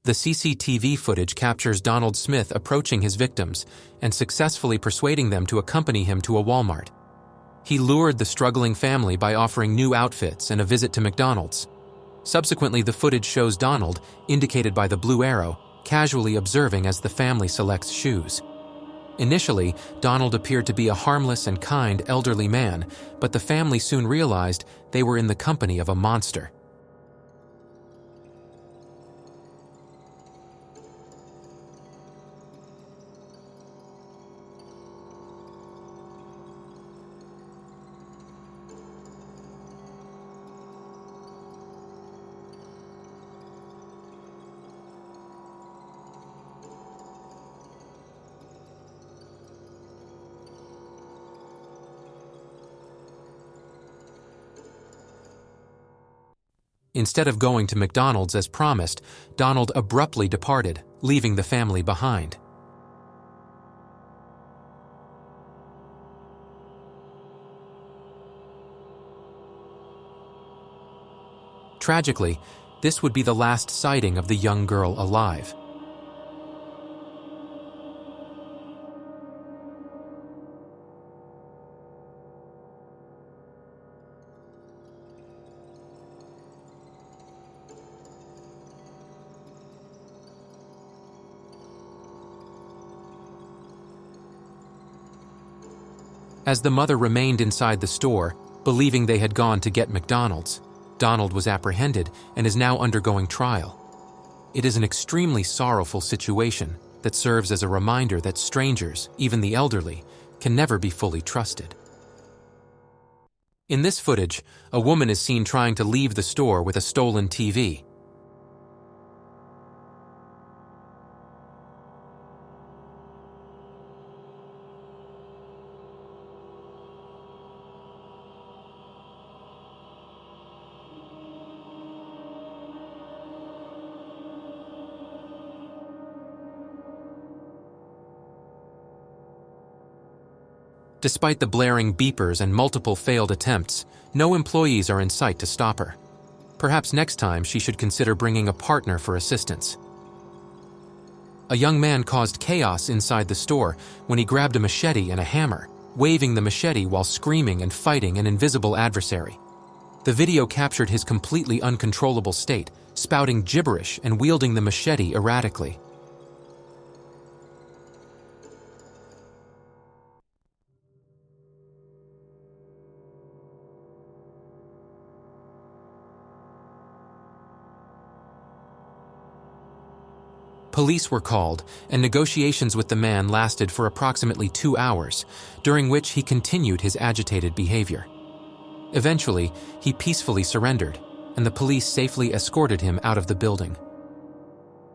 The CCTV footage captures Donald Smith approaching his victims and successfully persuading them to accompany him to a Walmart. He lured the struggling family by offering new outfits and a visit to McDonald's. Subsequently, the footage shows Donald, indicated by the blue arrow, casually observing as the family selects shoes. Initially, Donald appeared to be a harmless and kind elderly man, but the family soon realized they were in the company of a monster. Instead of going to McDonald's as promised, Donald abruptly departed, leaving the family behind. Tragically, this would be the last sighting of the young girl alive. As the mother remained inside the store, believing they had gone to get McDonald's, Donald was apprehended and is now undergoing trial. It is an extremely sorrowful situation that serves as a reminder that strangers, even the elderly, can never be fully trusted. In this footage, a woman is seen trying to leave the store with a stolen TV. Despite the blaring beepers and multiple failed attempts, no employees are in sight to stop her. Perhaps next time she should consider bringing a partner for assistance. A young man caused chaos inside the store when he grabbed a machete and a hammer, waving the machete while screaming and fighting an invisible adversary. The video captured his completely uncontrollable state, spouting gibberish and wielding the machete erratically. Police were called, and negotiations with the man lasted for approximately 2 hours, during which he continued his agitated behavior. Eventually, he peacefully surrendered, and the police safely escorted him out of the building.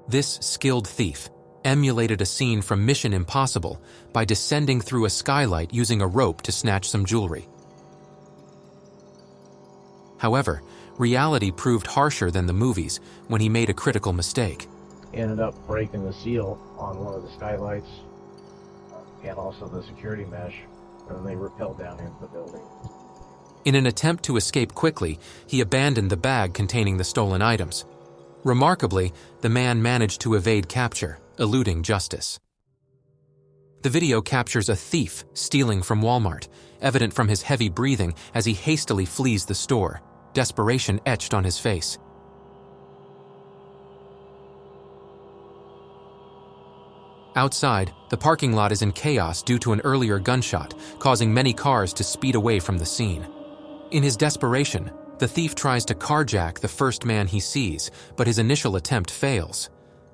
This skilled thief emulated a scene from Mission Impossible by descending through a skylight using a rope to snatch some jewelry. However, reality proved harsher than the movies when he made a critical mistake. Ended up breaking the seal on one of the skylights and also the security mesh, and they rappelled down into the building. In an attempt to escape quickly, he abandoned the bag containing the stolen items. Remarkably, the man managed to evade capture, eluding justice. The video captures a thief stealing from Walmart, evident from his heavy breathing as he hastily flees the store, desperation etched on his face. Outside, the parking lot is in chaos due to an earlier gunshot, causing many cars to speed away from the scene. In his desperation, the thief tries to carjack the first man he sees, but his initial attempt fails.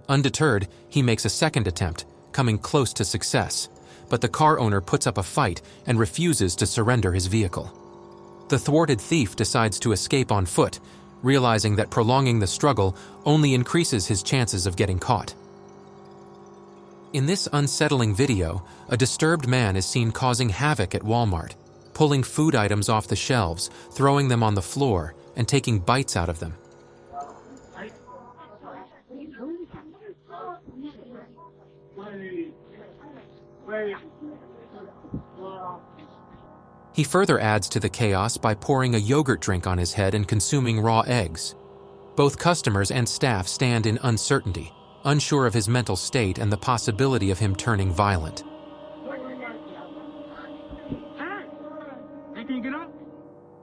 Undeterred, he makes a second attempt, coming close to success, but the car owner puts up a fight and refuses to surrender his vehicle. The thwarted thief decides to escape on foot, realizing that prolonging the struggle only increases his chances of getting caught. In this unsettling video, a disturbed man is seen causing havoc at Walmart, pulling food items off the shelves, throwing them on the floor, and taking bites out of them. He further adds to the chaos by pouring a yogurt drink on his head and consuming raw eggs. Both customers and staff stand in uncertainty, unsure of his mental state and the possibility of him turning violent.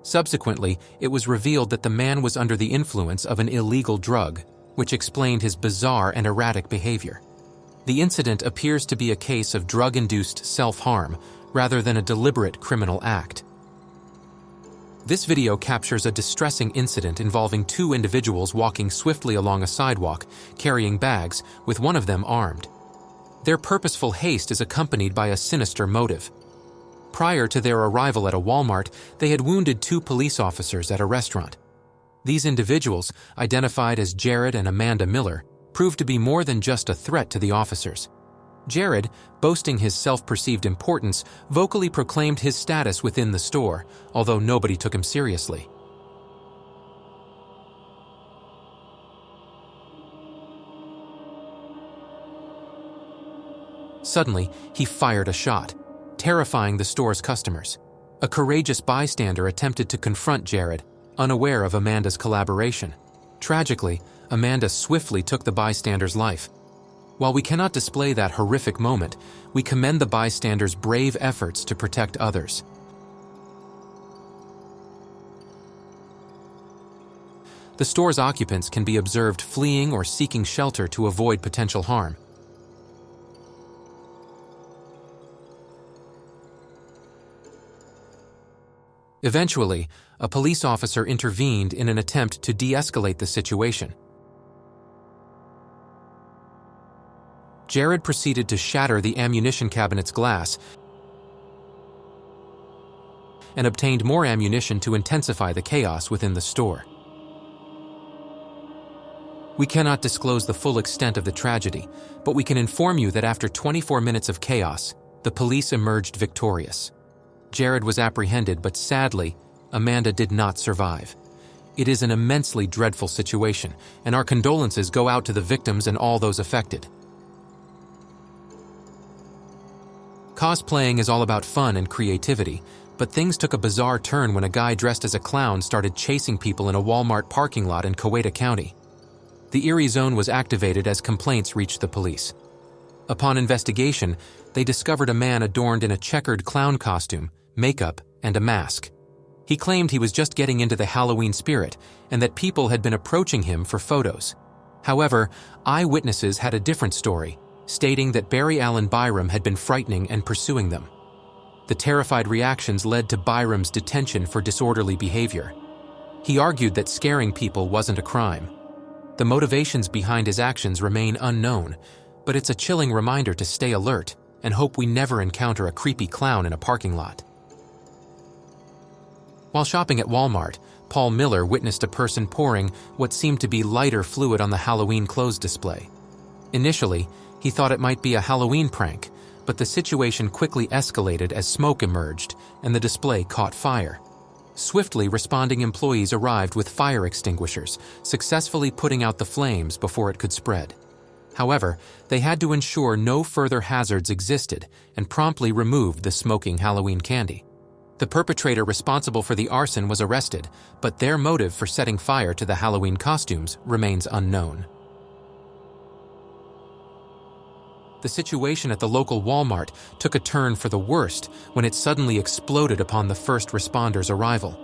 Subsequently, it was revealed that the man was under the influence of an illegal drug, which explained his bizarre and erratic behavior. The incident appears to be a case of drug-induced self-harm rather than a deliberate criminal act. This video captures a distressing incident involving two individuals walking swiftly along a sidewalk, carrying bags, with one of them armed. Their purposeful haste is accompanied by a sinister motive. Prior to their arrival at a Walmart, they had wounded two police officers at a restaurant. These individuals, identified as Jared and Amanda Miller, proved to be more than just a threat to the officers. Jared, boasting his self-perceived importance, vocally proclaimed his status within the store, although nobody took him seriously. Suddenly, he fired a shot, terrifying the store's customers. A courageous bystander attempted to confront Jared, unaware of Amanda's collaboration. Tragically, Amanda swiftly took the bystander's life. While we cannot display that horrific moment, we commend the bystander's brave efforts to protect others. The store's occupants can be observed fleeing or seeking shelter to avoid potential harm. Eventually, a police officer intervened in an attempt to de-escalate the situation. Jared proceeded to shatter the ammunition cabinet's glass and obtained more ammunition to intensify the chaos within the store. We cannot disclose the full extent of the tragedy, but we can inform you that after 24 minutes of chaos, the police emerged victorious. Jared was apprehended, but sadly, Amanda did not survive. It is an immensely dreadful situation, and our condolences go out to the victims and all those affected. Cosplaying is all about fun and creativity, but things took a bizarre turn when a guy dressed as a clown started chasing people in a Walmart parking lot in Coweta County. The Erie Zone was activated as complaints reached the police. Upon investigation, they discovered a man adorned in a checkered clown costume, makeup, and a mask. He claimed he was just getting into the Halloween spirit and that people had been approaching him for photos. However, eyewitnesses had a different story, stating that Barry Allen Byram had been frightening and pursuing them. The terrified reactions led to Byram's detention for disorderly behavior. He argued that scaring people wasn't a crime. The motivations behind his actions remain unknown, but it's a chilling reminder to stay alert and hope we never encounter a creepy clown in a parking lot. While shopping at Walmart, Paul Miller witnessed a person pouring what seemed to be lighter fluid on the Halloween clothes display. Initially, he thought it might be a Halloween prank, but the situation quickly escalated as smoke emerged and the display caught fire. Swiftly responding employees arrived with fire extinguishers, successfully putting out the flames before it could spread. However, they had to ensure no further hazards existed and promptly removed the smoking Halloween candy. The perpetrator responsible for the arson was arrested, but their motive for setting fire to the Halloween costumes remains unknown. The situation at the local Walmart took a turn for the worst when it suddenly exploded upon the first responders' arrival.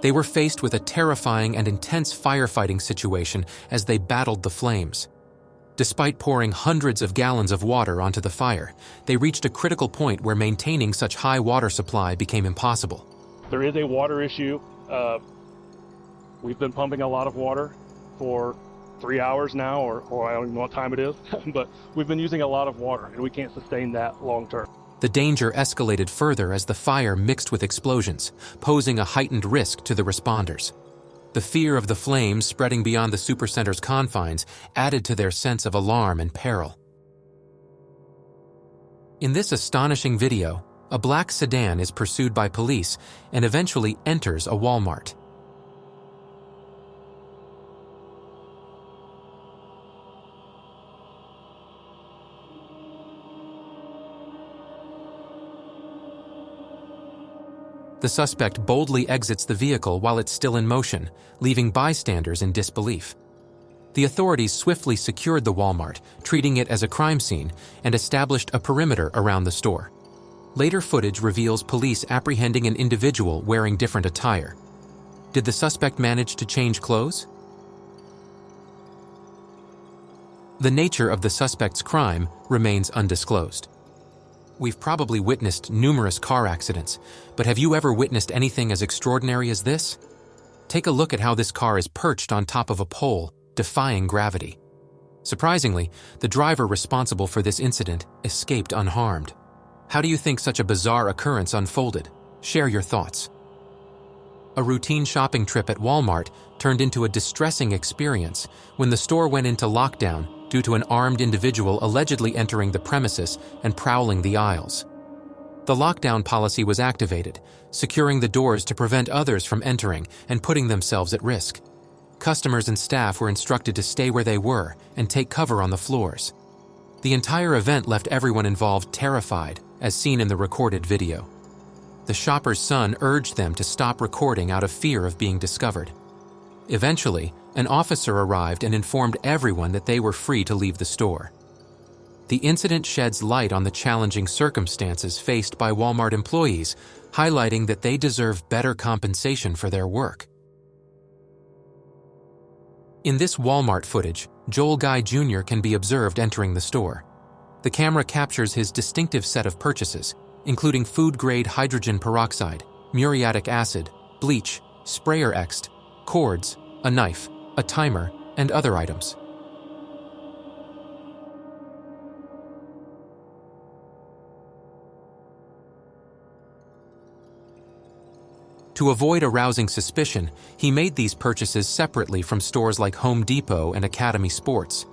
They were faced with a terrifying and intense firefighting situation as they battled the flames. Despite pouring hundreds of gallons of water onto the fire, they reached a critical point where maintaining such high water supply became impossible. There is a water issue. We've been pumping a lot of water for 3 hours now, or I don't even know what time it is, but we've been using a lot of water and we can't sustain that long term. The danger escalated further as the fire mixed with explosions, posing a heightened risk to the responders. The fear of the flames spreading beyond the supercenter's confines added to their sense of alarm and peril. In this astonishing video, a black sedan is pursued by police and eventually enters a Walmart. The suspect boldly exits the vehicle while it's still in motion, leaving bystanders in disbelief. The authorities swiftly secured the Walmart, treating it as a crime scene, and established a perimeter around the store. Later footage reveals police apprehending an individual wearing different attire. Did the suspect manage to change clothes? The nature of the suspect's crime remains undisclosed. We've probably witnessed numerous car accidents, but have you ever witnessed anything as extraordinary as this? Take a look at how this car is perched on top of a pole, defying gravity. Surprisingly, the driver responsible for this incident escaped unharmed. How do you think such a bizarre occurrence unfolded? Share your thoughts. A routine shopping trip at Walmart turned into a distressing experience when the store went into lockdown due to an armed individual allegedly entering the premises and prowling the aisles. The lockdown policy was activated, securing the doors to prevent others from entering and putting themselves at risk. Customers and staff were instructed to stay where they were and take cover on the floors. The entire event left everyone involved terrified, as seen in the recorded video. The shopper's son urged them to stop recording out of fear of being discovered. Eventually, an officer arrived and informed everyone that they were free to leave the store. The incident sheds light on the challenging circumstances faced by Walmart employees, highlighting that they deserve better compensation for their work. In this Walmart footage, Joel Guy Jr. can be observed entering the store. The camera captures his distinctive set of purchases, including food-grade hydrogen peroxide, muriatic acid, bleach, sprayer ext, cords, a knife, a timer, and other items. To avoid arousing suspicion, he made these purchases separately from stores like Home Depot and Academy Sports.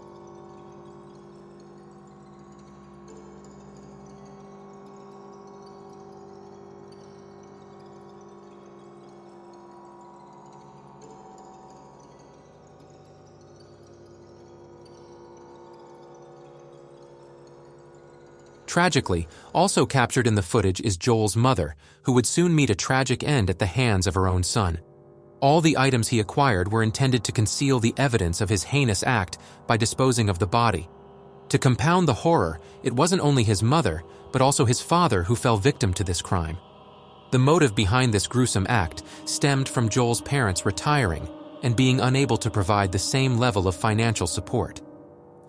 Tragically, also captured in the footage is Joel's mother, who would soon meet a tragic end at the hands of her own son. All the items he acquired were intended to conceal the evidence of his heinous act by disposing of the body. To compound the horror, it wasn't only his mother, but also his father who fell victim to this crime. The motive behind this gruesome act stemmed from Joel's parents retiring and being unable to provide the same level of financial support.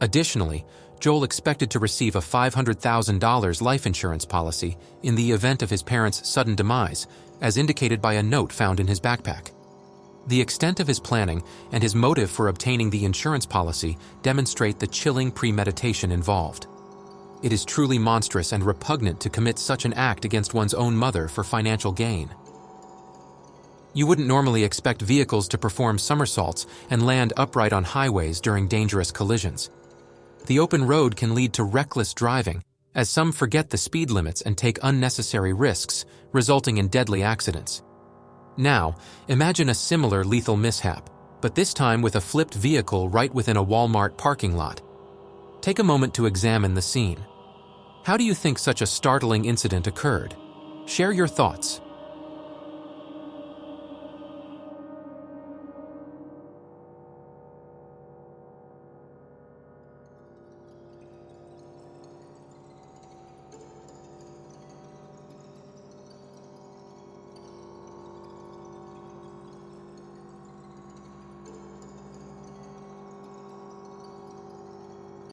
Additionally, Joel expected to receive a $500,000 life insurance policy in the event of his parents' sudden demise, as indicated by a note found in his backpack. The extent of his planning and his motive for obtaining the insurance policy demonstrate the chilling premeditation involved. It is truly monstrous and repugnant to commit such an act against one's own mother for financial gain. You wouldn't normally expect vehicles to perform somersaults and land upright on highways during dangerous collisions. The open road can lead to reckless driving, as some forget the speed limits and take unnecessary risks, resulting in deadly accidents. Now, imagine a similar lethal mishap, but this time with a flipped vehicle right within a Walmart parking lot. Take a moment to examine the scene. How do you think such a startling incident occurred? Share your thoughts.